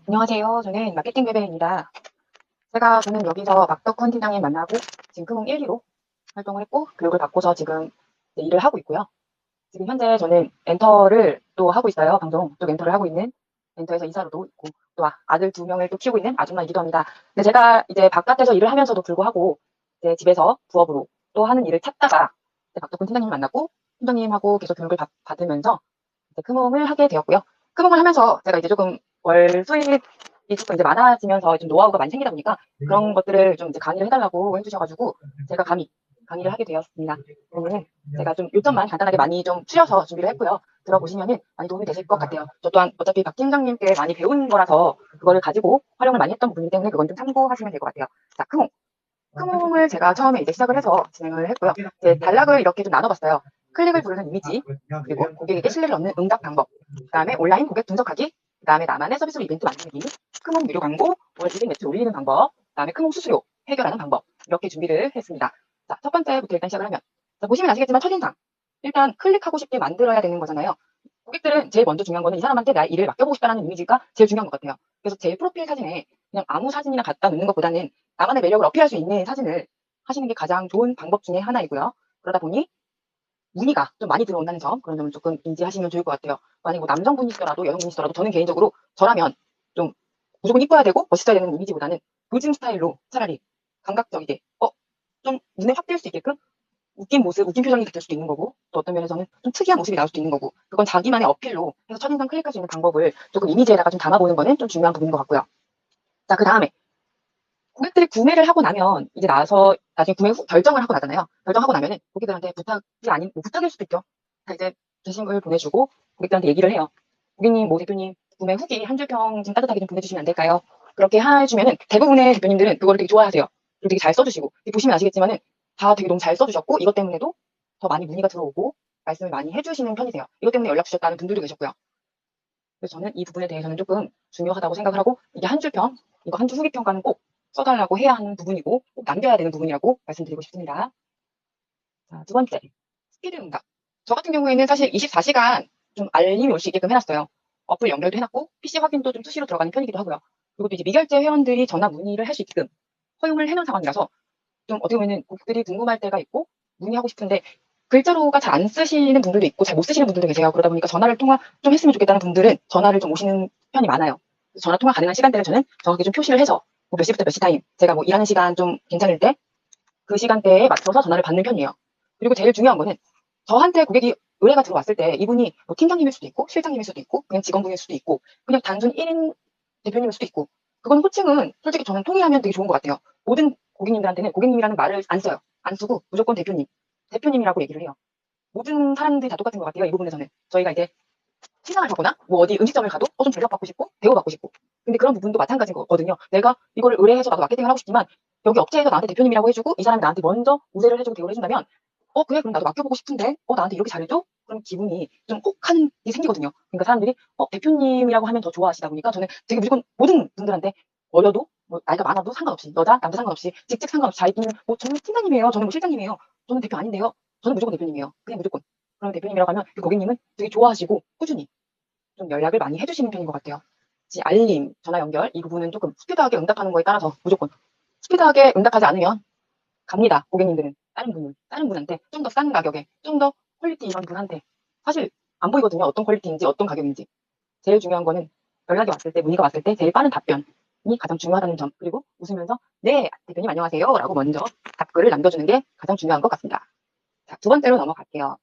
안녕하세요. 저는 마케팅 베베입니다. 저는 여기서 박덕훈 팀장님 만나고 지금 크몽 1기로 활동을 했고 교육을 받고서 지금 이제 일을 하고 있고요. 지금 현재 저는 엔터를 또 하고 있어요. 방송 쪽 엔터를 하고 있는 엔터에서 이사로도 있고 또 아들 2명을 또 키우고 있는 아줌마이기도 합니다. 근데 제가 이제 바깥에서 일을 하면서도 불구하고 이제 집에서 부업으로 또 하는 일을 찾다가 이제 박덕훈 팀장님 만났고 팀장님하고 계속 교육을 받으면서 이제 크몽을 하게 되었고요. 크몽을 하면서 제가 이제 조금 월 수입이 조금 이제 많아지면서 좀 노하우가 많이 생기다 보니까 그런 것들을 좀 이제 강의를 해달라고 해주셔가지고 제가 감히 강의를 하게 되었습니다. 그러면 제가 좀 요점만 간단하게 많이 좀 추려서 준비를 했고요. 들어보시면은 많이 도움이 되실 것 같아요. 저 또한 어차피 박 팀장님께 많이 배운 거라서 그거를 가지고 활용을 많이 했던 부분이기 때문에 그건 좀 참고하시면 될 것 같아요. 자, 크몽. 크몽을 제가 처음에 이제 시작을 해서 진행을 했고요. 이제 단락을 이렇게 좀 나눠봤어요. 클릭을 부르는 이미지, 그리고 고객에게 신뢰를 얻는 응답 방법, 그 다음에 온라인 고객 분석하기, 그 다음에 나만의 서비스로 이벤트 만들기, 크몽 무료 광고, 월 이직 매출 올리는 방법, 그 다음에 크몽 수수료 해결하는 방법, 이렇게 준비를 했습니다. 자, 첫 번째부터 일단 시작을 하면, 자, 보시면 아시겠지만 첫인상. 일단 클릭하고 싶게 만들어야 되는 거잖아요. 고객들은 제일 먼저 중요한 거는 이 사람한테 나의 일을 맡겨보고 싶다는 이미지가 제일 중요한 것 같아요. 그래서 제 프로필 사진에 그냥 아무 사진이나 갖다 놓는 것보다는 나만의 매력을 어필할 수 있는 사진을 하시는 게 가장 좋은 방법 중에 하나이고요. 그러다 보니 문의가 좀 많이 들어온다는 점, 그런 점을 조금 인지하시면 좋을 것 같아요. 만약에 뭐 남성분이시더라도 여성분이시더라도 저는 개인적으로 저라면 좀 무조건 이뻐야 되고 멋있어야 되는 이미지보다는 요즘 스타일로 차라리 감각적이게 좀 눈에 확 띌 수 있게끔 웃긴 모습, 웃긴 표정이 될 수도 있는 거고, 또 어떤 면에서는 좀 특이한 모습이 나올 수도 있는 거고, 그건 자기만의 어필로 해서 첫인상 클릭할 수 있는 방법을 조금 이미지에다가 좀 담아보는 거는 좀 중요한 부분인 것 같고요. 자, 그 다음에 고객들이 구매를 하고 나면 이제 나서 나중에 구매 후 결정을 하고 나잖아요. 결정하고 나면은 고객들한테 부탁이 아닌 뭐 부탁일 수도 있죠. 자, 이제 게시물을 보내주고 고객들한테 얘기를 해요. 고객님, 뭐 대표님 구매 후기 한 줄 평 좀 따뜻하게 좀 보내주시면 안 될까요? 그렇게 해주면은 대부분의 대표님들은 그거를 되게 좋아하세요. 그리고 되게 잘 써주시고 보시면 아시겠지만은 다 되게 너무 잘 써주셨고 이것 때문에도 더 많이 문의가 들어오고 말씀을 많이 해주시는 편이세요. 이것 때문에 연락 주셨다는 분들도 계셨고요. 그래서 저는 이 부분에 대해서는 조금 중요하다고 생각을 하고 이게 한 줄 평, 이거 한 줄 후기 평가는 꼭 써달라고 해야 하는 부분이고 꼭 남겨야 되는 부분이라고 말씀드리고 싶습니다. 자, 두 번째, 스피드 응답. 저 같은 경우에는 사실 24시간 좀 알림이 올 수 있게끔 해놨어요. 어플 연결도 해놨고 PC 확인도 좀 수시로 들어가는 편이기도 하고요. 그리고 또 이제 미결제 회원들이 전화 문의를 할 수 있게끔 허용을 해놓은 상황이라서 좀 어떻게 보면 고객들이 궁금할 때가 있고 문의하고 싶은데 글자로가 잘 안 쓰시는 분들도 있고 잘 못 쓰시는 분들도 계세요. 그러다 보니까 전화를 통화 좀 했으면 좋겠다는 분들은 전화를 좀 오시는 편이 많아요. 전화 통화 가능한 시간대를 저는 정확하게 좀 표시를 해서 뭐몇 시부터 몇 시 타임 제가 뭐 일하는 시간 좀 괜찮을 때 그 시간대에 맞춰서 전화를 받는 편이에요. 그리고 제일 중요한 거는 저한테 고객이 의뢰가 들어왔을 때 이분이 뭐 팀장님일 수도 있고 실장님일 수도 있고 그냥 직원분일 수도 있고 그냥 단순 1인 대표님일 수도 있고 그건 호칭은 솔직히 저는 통일하면 되게 좋은 것 같아요. 모든 고객님들한테는 고객님이라는 말을 안 써요. 안 쓰고 무조건 대표님, 대표님이라고 얘기를 해요. 모든 사람들이 다 똑같은 것 같아요. 이 부분에서는 저희가 이제 시장을 가거나 뭐 어디 음식점을 가도 좀 대접받고 싶고 대우받고 싶고 근데 그런 부분도 마찬가지인 거거든요. 내가 이거를 의뢰해서 나도 마케팅을 하고 싶지만 여기 업체에서 나한테 대표님이라고 해주고 이 사람이 나한테 먼저 우대를 해주고 대우를 해준다면 그래 그럼 나도 맡겨보고 싶은데 나한테 이렇게 잘해줘? 그럼 기분이 좀 혹하는 게 생기거든요. 그러니까 사람들이 대표님이라고 하면 더 좋아하시다 보니까 저는 되게 무조건 모든 분들한테 어려도 뭐 나이가 많아도 상관없이 여자 남자 상관없이 직책 상관없이 자기는 뭐 저는 팀장님이에요. 저는 뭐 실장님이에요. 저는 대표 아닌데요. 저는 무조건 대표님이에요. 그냥 무조건. 그럼 대표님이라고 하면 그 고객님은 되게 좋아하시고 꾸준히 좀 연락을 많이 해주시는 편인 것 같아요. 알림, 전화 연결 이 부분은 조금 스피드하게 응답하는 거에 따라서 무조건 스피드하게 응답하지 않으면 갑니다. 고객님들은 다른 분한테 좀 더 싼 가격에 좀 더 퀄리티 이런 분한테 사실 안 보이거든요. 어떤 퀄리티인지 어떤 가격인지. 제일 중요한 거는 연락이 왔을 때 문의가 왔을 때 제일 빠른 답변이 가장 중요하다는 점 그리고 웃으면서 네 대표님 안녕하세요 라고 먼저 답글을 남겨주는 게 가장 중요한 것 같습니다. 자, 두 번째로 넘어갈게요.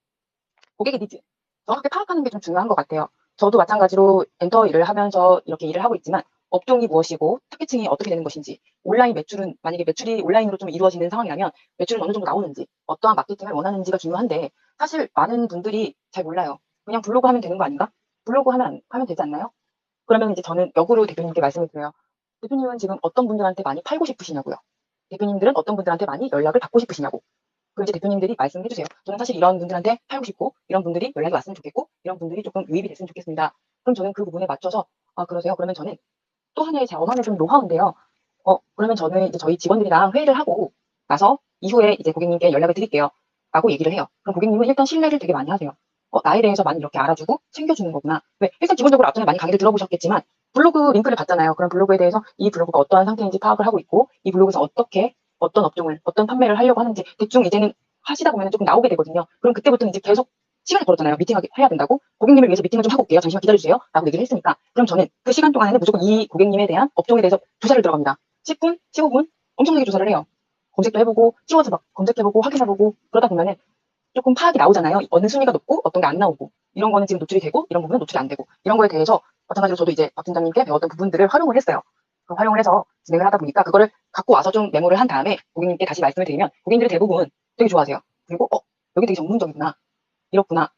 고객의 니즈. 정확하게 파악하는 게 좀 중요한 것 같아요. 저도 마찬가지로 엔터 일을 하면서 이렇게 일을 하고 있지만 업종이 무엇이고 타겟층이 어떻게 되는 것인지 온라인 매출은 만약에 매출이 온라인으로 좀 이루어지는 상황이라면 매출은 어느 정도 나오는지 어떠한 마케팅을 원하는지가 중요한데 사실 많은 분들이 잘 몰라요. 그냥 블로그 하면 되는 거 아닌가? 블로그 하면 되지 않나요? 그러면 이제 저는 역으로 대표님께 말씀을 드려요. 대표님은 지금 어떤 분들한테 많이 팔고 싶으시냐고요. 대표님들은 어떤 분들한테 많이 연락을 받고 싶으시냐고. 그럼 이제 대표님들이 말씀해 주세요. 저는 사실 이런 분들한테 팔고 싶고 이런 분들이 연락이 왔으면 좋겠고 이런 분들이 조금 유입이 됐으면 좋겠습니다. 그럼 저는 그 부분에 맞춰서 그러세요. 그러면 저는 또 하나의 제 엄한의 좀 노하우인데요. 그러면 저는 이제 저희 직원들이랑 회의를 하고 나서 이후에 이제 고객님께 연락을 드릴게요. 라고 얘기를 해요. 그럼 고객님은 일단 신뢰를 되게 많이 하세요. 나에 대해서 많이 이렇게 알아주고 챙겨주는 거구나. 왜? 일단 기본적으로 앞전에 많이 강의를 들어보셨겠지만 블로그 링크를 봤잖아요. 그럼 블로그에 대해서 이 블로그가 어떠한 상태인지 파악을 하고 있고 이 블로그에서 어떻게 어떤 업종을 어떤 판매를 하려고 하는지 대충 이제는 하시다 보면 조금 나오게 되거든요. 그럼 그때부터는 이제 계속 시간을 벌었잖아요. 미팅하게 해야 된다고. 고객님을 위해서 미팅을 좀 하고 올게요. 잠시만 기다려주세요. 라고 얘기를 했으니까. 그럼 저는 그 시간 동안에는 무조건 이 고객님에 대한 업종에 대해서 조사를 들어갑니다. 10분, 15분 엄청나게 조사를 해요. 검색도 해보고, 키워드 막 검색해보고, 확인해보고, 그러다 보면은 조금 파악이 나오잖아요. 어느 순위가 높고, 어떤 게 안 나오고, 이런 거는 지금 노출이 되고, 이런 부분은 노출이 안 되고, 이런 거에 대해서 마찬가지로 저도 이제 박 팀장님께 배웠던 부분들을 활용을 했어요. 그 활용을 해서 진행을 하다 보니까 그거를 갖고 와서 좀 메모를 한 다음에 고객님께 다시 말씀을 드리면 고객님들이 대부분 되게 좋아하세요. 그리고, 여기 되게 전문적이구나. 이렇구나.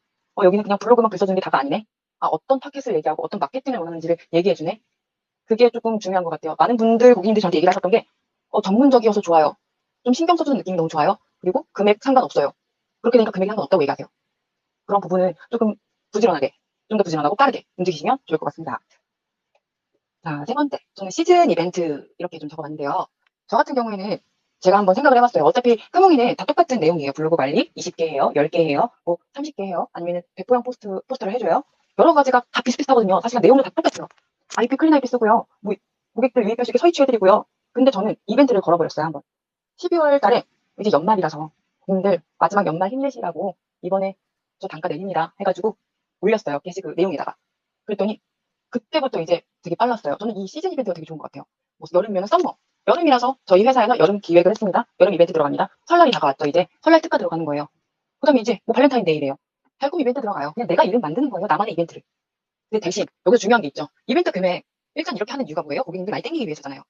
여기는 그냥 블로그만 글 써주는 게 다가 아니네. 어떤 타겟을 얘기하고 어떤 마케팅을 원하는지를 얘기해주네. 그게 조금 중요한 것 같아요. 많은 분들, 고객님들이 저한테 얘기를 하셨던 게, 전문적이어서 좋아요. 좀 신경 써주는 느낌이 너무 좋아요. 그리고 금액 상관없어요. 그렇게 되니까 금액이 상관없다고 얘기하세요. 그런 부분은 조금 부지런하게, 좀 더 부지런하고 빠르게 움직이시면 좋을 것 같습니다. 자, 세 번째. 저는 시즌 이벤트 이렇게 좀 적어봤는데요. 저 같은 경우에는 제가 한번 생각을 해봤어요. 어차피 크몽이는 다 똑같은 내용이에요. 블로그 관리 20개 해요, 10개 해요, 뭐 30개 해요, 아니면 배포형 포스터를 해줘요. 여러 가지가 다 비슷비슷하거든요. 사실 내용도 다 똑같아요. IP 클린 IP 쓰고요. 뭐 고객들 유입하시게 서이치해드리고요. 근데 저는 이벤트를 걸어버렸어요. 한번. 12월 달에 이제 연말이라서 고객님들 마지막 연말 힘내시라고 이번에 저 단가 내립니다 해가지고 올렸어요. 게시그 내용에다가. 그랬더니 그때부터 이제 되게 빨랐어요. 저는 이 시즌 이벤트가 되게 좋은 것 같아요. 뭐 여름이면 썸머. 여름이라서 저희 회사에서 여름 기획을 했습니다. 여름 이벤트 들어갑니다. 설날이 다가왔죠. 이제 설날 특가 들어가는 거예요. 그 다음에 이제 뭐 발렌타인데이래요. 달콤 이벤트 들어가요. 그냥 내가 이름 만드는 거예요. 나만의 이벤트를. 근데 대신 여기서 중요한 게 있죠. 이벤트 금액 일단 이렇게 하는 이유가 뭐예요? 고객님들 많이 땡기기 위해서잖아요.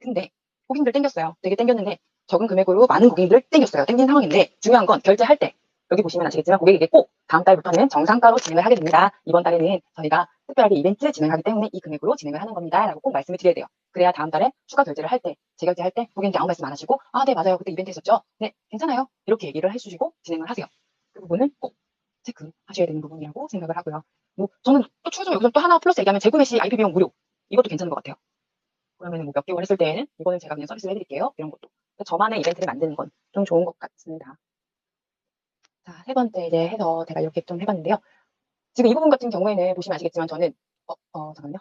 근데 고객님들 땡겼어요. 되게 땡겼는데 적은 금액으로 많은 고객님들 땡겼어요. 땡긴 상황인데 중요한 건 결제할 때 여기 보시면 아시겠지만 고객에게 꼭 다음 달부터는 정상가로 진행을 하게 됩니다. 이번 달에는 저희가 특별하게 이벤트 진행하기 때문에 이 금액으로 진행을 하는 겁니다. 라고 꼭 말씀을 드려야 돼요. 그래야 다음 달에 추가 결제를 할 때, 재결제할 때 고객님께 아무 말씀 안 하시고 네 맞아요. 그때 이벤트 있었죠. 네 괜찮아요. 이렇게 얘기를 해주시고 진행을 하세요. 그 부분은 꼭 체크하셔야 되는 부분이라고 생각을 하고요. 뭐 저는 또 추가적으로 여기서 또 하나 플러스 얘기하면 재구매 시 IP 비용 무료. 이것도 괜찮은 것 같아요. 그러면 뭐 몇 개월 했을 때에는 이거는 제가 그냥 서비스를 해드릴게요. 이런 것도. 저만의 이벤트를 만드는 건 좀 좋은 것 같습니다. 자, 세 번째 이제 해서 제가 이렇게 좀 해봤는데요. 지금 이 부분 같은 경우에는 보시면 아시겠지만 저는 잠깐만요.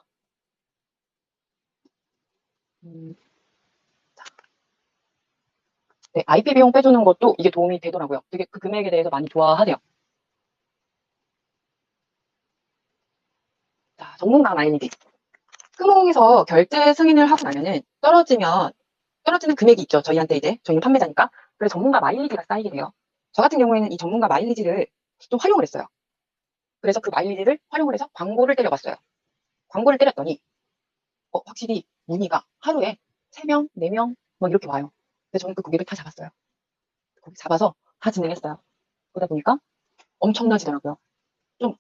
네, IP 비용 빼주는 것도 이게 도움이 되더라고요. 되게 그 금액에 대해서 많이 좋아하세요. 자, 전문가 마일리지. 크몽에서 결제 승인을 하고 나면은 떨어지는 금액이 있죠. 저희한테 이제 저희는 판매자니까. 그래서 전문가 마일리지가 쌓이게 돼요. 저 같은 경우에는 이 전문가 마일리지를 좀 활용을 했어요. 그래서 그 마일리지를 활용을 해서 광고를 때려봤어요. 광고를 때렸더니 확실히 문의가 하루에 3명, 4명 뭐 이렇게 와요. 그래서 저는 그 고객을 다 잡았어요. 고객 잡아서 다 진행했어요. 그러다 보니까 엄청나지더라고요. 좀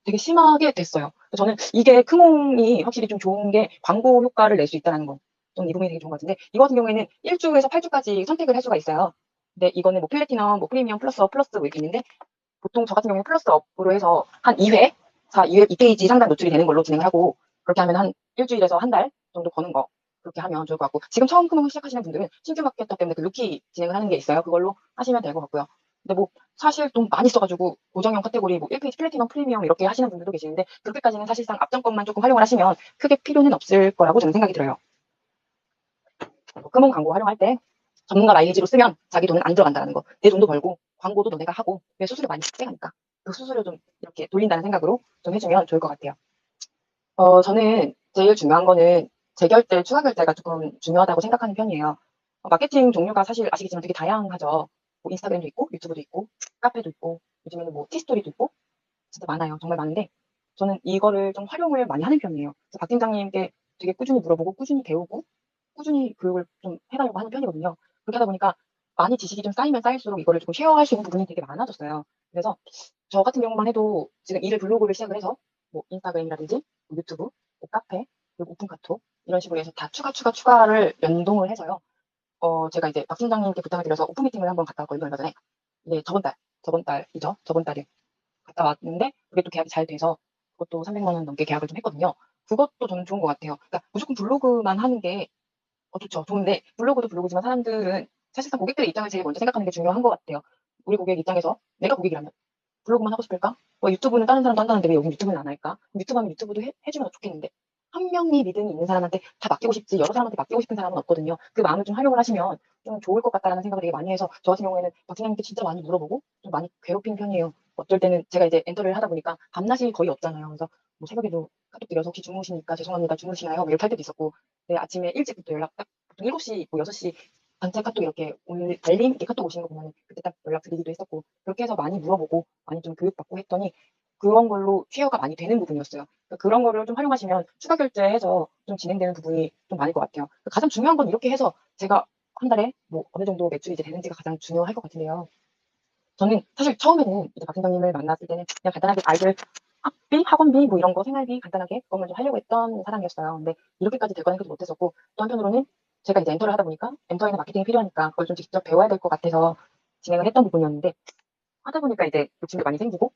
되게 심하게 됐어요. 저는 이게 크몽이 확실히 좀 좋은 게 광고 효과를 낼 수 있다는 거. 저는 이 부분이 되게 좋은 것 같은데 이거 같은 경우에는 1주에서 8주까지 선택을 할 수가 있어요. 근데 이거는 뭐 플래티넘, 뭐 프리미엄, 플러스 뭐 이렇게 있는데 보통 저 같은 경우는 플러스업으로 해서 한 2회, 2페이지 상당 노출이 되는 걸로 진행을 하고 그렇게 하면 한 일주일에서 한 달 정도 버는 거 그렇게 하면 좋을 것 같고 지금 처음 크몽 시작하시는 분들은 신규 마케터 때문에 그 루키 진행을 하는 게 있어요. 그걸로 하시면 될 것 같고요. 근데 뭐 사실 돈 많이 써가지고 고정형 카테고리 뭐 1페이지 플래티넘 프리미엄 이렇게 하시는 분들도 계시는데 그렇게까지는 사실상 앞전 것만 조금 활용을 하시면 크게 필요는 없을 거라고 저는 생각이 들어요. 크몽 광고 활용할 때 전문가 마일리지로 쓰면 자기 돈은 안 들어간다는 거. 내 돈도 벌고 광고도 너네가 하고 왜 수수료 많이 빼가니까 그 수수료 좀 이렇게 돌린다는 생각으로 좀 해주면 좋을 것 같아요. 저는 제일 중요한 거는 재결제, 추가 결제가 조금 중요하다고 생각하는 편이에요. 마케팅 종류가 사실 아시겠지만 되게 다양하죠. 뭐 인스타그램도 있고 유튜브도 있고 카페도 있고 요즘에는 뭐 티스토리도 있고 진짜 많아요. 정말 많은데 저는 이거를 좀 활용을 많이 하는 편이에요. 그래서 박 팀장님께 되게 꾸준히 물어보고 꾸준히 배우고 꾸준히 교육을 좀 해가려고 하는 편이거든요. 그렇게 하다 보니까 많이 지식이 좀 쌓이면 쌓일수록 이거를 조금 쉐어할 수 있는 부분이 되게 많아졌어요. 그래서 저 같은 경우만 해도 지금 일을 블로그를 시작을 해서 뭐 인스타그램이라든지 뭐 유튜브, 뭐 카페, 그리고 오픈 카톡 이런 식으로 해서 다 추가를 연동을 해서요. 제가 이제 박 팀장님께 부탁을 드려서 오픈 미팅을 한번 갔다 왔거든요. 얼마 전에. 네, 저번 달이죠. 저번 달에 갔다 왔는데 그게 또 계약이 잘 돼서 그것도 300만 원 넘게 계약을 좀 했거든요. 그것도 저는 좋은 것 같아요. 그러니까 무조건 블로그만 하는 게 좋죠. 좋은데 블로그도 블로그지만 사람들은 사실상 고객들의 입장을 제일 먼저 생각하는 게 중요한 것 같아요. 우리 고객 입장에서 내가 고객이라면 블로그만 하고 싶을까? 유튜브는 다른 사람도 한다는데 왜 여기 유튜브는 안 할까? 유튜브 하면 유튜브도 해주면 좋겠는데 한 명이 믿음이 있는 사람한테 다 맡기고 싶지 여러 사람한테 맡기고 싶은 사람은 없거든요. 그 마음을 좀 활용을 하시면 좀 좋을 것 같다라는 생각을 되게 많이 해서 저 같은 경우에는 박팀장님께 진짜 많이 물어보고 좀 많이 괴롭힌 편이에요. 어쩔 때는 제가 이제 엔터를 하다 보니까 밤낮이 거의 없잖아요. 그래서 뭐 새벽에도 카톡 드려서 혹시 주무시니까 죄송합니다. 주무시나요? 뭐 이렇게 할 때도 있었고 네, 아침에 일찍부터 연락 딱 보통 7시, 뭐 6시 단체 카톡 이렇게 알림 이렇게 카톡 오시는 거 보면 그때 딱 연락 드리기도 했었고 그렇게 해서 많이 물어보고 많이 좀 교육받고 했더니 그런 걸로 쉐어가 많이 되는 부분이었어요. 그러니까 그런 거를 좀 활용하시면 추가 결제해서 좀 진행되는 부분이 좀 많을 것 같아요. 가장 중요한 건 이렇게 해서 제가 한 달에 뭐 어느 정도 매출이 이제 되는지가 가장 중요할 것 같은데요. 저는 사실 처음에는 이제 박 팀장님을 만났을 때는 그냥 간단하게 아이들 학비, 학원비 뭐 이런 거 생활비 간단하게 그것만 좀 하려고 했던 사람이었어요. 근데 이렇게까지 될 거는 못했었고 또 한편으로는 제가 이제 엔터를 하다 보니까 엔터에는 마케팅이 필요하니까 그걸 좀 직접 배워야 될 것 같아서 진행을 했던 부분이었는데 하다 보니까 이제 욕심도 많이 생기고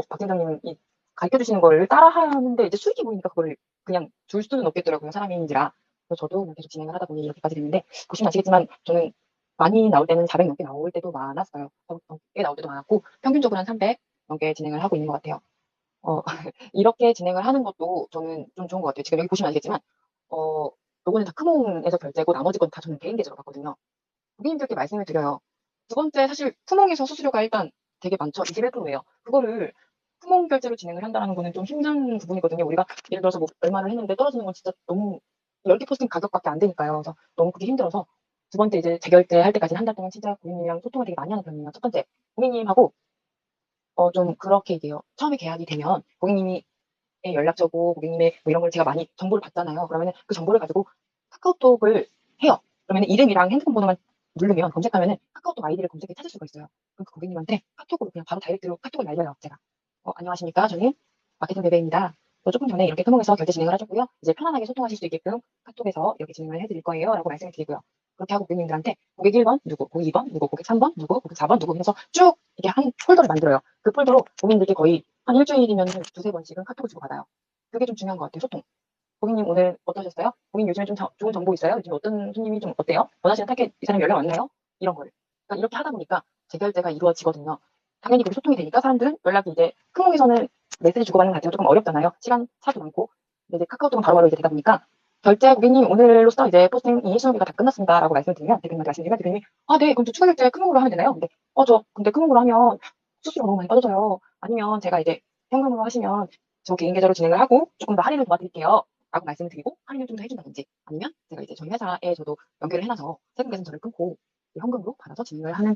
박 팀장님이 가르쳐 주시는 거를 따라하는데 이제 수익이 보이니까 그걸 그냥 줄 수는 없겠더라고요. 사람인지라. 그래서 저도 계속 진행을 하다 보니 이렇게까지 됐는데 보시면 아시겠지만 저는 많이 나올 때는 400 넘게 나올 때도 많았어요. 400 넘게 나올 때도 많았고 평균적으로 한 300 넘게 진행을 하고 있는 것 같아요. 어 이렇게 진행을 하는 것도 저는 좀 좋은 것 같아요. 지금 여기 보시면 아시겠지만 어 요거는 다 크몽에서 결제고 나머지 건 다 저는 개인 계좌로 받거든요. 고객님들께 말씀을 드려요. 두 번째 사실 크몽에서 수수료가 일단 되게 많죠. 21%예요. 그거를 크몽 결제로 진행을 한다는 거는 좀 힘든 부분이거든요. 우리가 예를 들어서 뭐 얼마를 했는데 떨어지는 건 진짜 너무 10개 포스팅 가격밖에 안 되니까요. 그래서 너무 그게 힘들어서 두 번째 이제 재결제할 때까지 한 달 동안 진짜 고객님이랑 소통을 되게 많이 하는 편이에요. 첫 번째 고객님하고 좀 그렇게 얘기해요. 처음에 계약이 되면 고객님이 의 연락처고 고객님의 뭐 이런 걸 제가 많이 정보를 받잖아요. 그러면은 그 정보를 가지고 카카오톡을 해요. 그러면은 이름이랑 핸드폰 번호만 누르면 검색하면은 카카오톡 아이디를 검색해 찾을 수가 있어요. 그럼 그 고객님한테 카톡으로 그냥 바로 다이렉트로 카톡을 날려요, 제가. 안녕하십니까. 저는 마케팅 베베입니다. 조금 전에 이렇게 통해서 결제 진행을 하셨고요. 이제 편안하게 소통하실 수 있게끔 카톡에서 이렇게 진행을 해드릴 거예요. 라고 말씀을 드리고요. 그렇게 하고 고객님들한테 고객 1번 누구, 고객 2번 누구, 고객 3번 누구, 고객 4번 누구 해서 쭉 이렇게 한 폴더를 만들어요. 그 폴더로 고객님들께 거의 한 일주일이면 두세 번씩은 카톡을 주고받아요. 그게 좀 중요한 것 같아요, 소통. 고객님 오늘 어떠셨어요? 고객님 요즘에 좀 좋은 정보 있어요? 요즘 어떤 손님이 좀 어때요? 원하시는 타겟 이 사람 연락 왔나요? 이런 거를. 그러니까 이렇게 하다 보니까 재결제가 이루어지거든요. 당연히 그렇게 소통이 되니까 사람들은 연락이 이제 크몽에서는 메시지 주고받는 거 자체가 조금 어렵잖아요. 시간 차도 많고. 근데 이제 카카오톡은 바로바로 이제 되다 보니까 결제 고객님 오늘로써 이제 포스팅 수업비가 다 끝났습니다라고 말씀드리면 대표님한테 말씀드리면 대표님이 네 그럼 저 추가 결제 크몽으로 하면 되나요? 근데 저 근데 크몽으로 하면 수수료 너무 많이 빠져져요. 아니면 제가 이제 현금으로 하시면 저 개인 계좌로 진행을 하고 조금 더 할인을 도와드릴게요. 라고 말씀을 드리고 할인을 좀 더 해준다든지 아니면 제가 이제 저희 회사에 저도 연결을 해놔서 세금 계산서를 끊고 현금으로 받아서 진행을 하는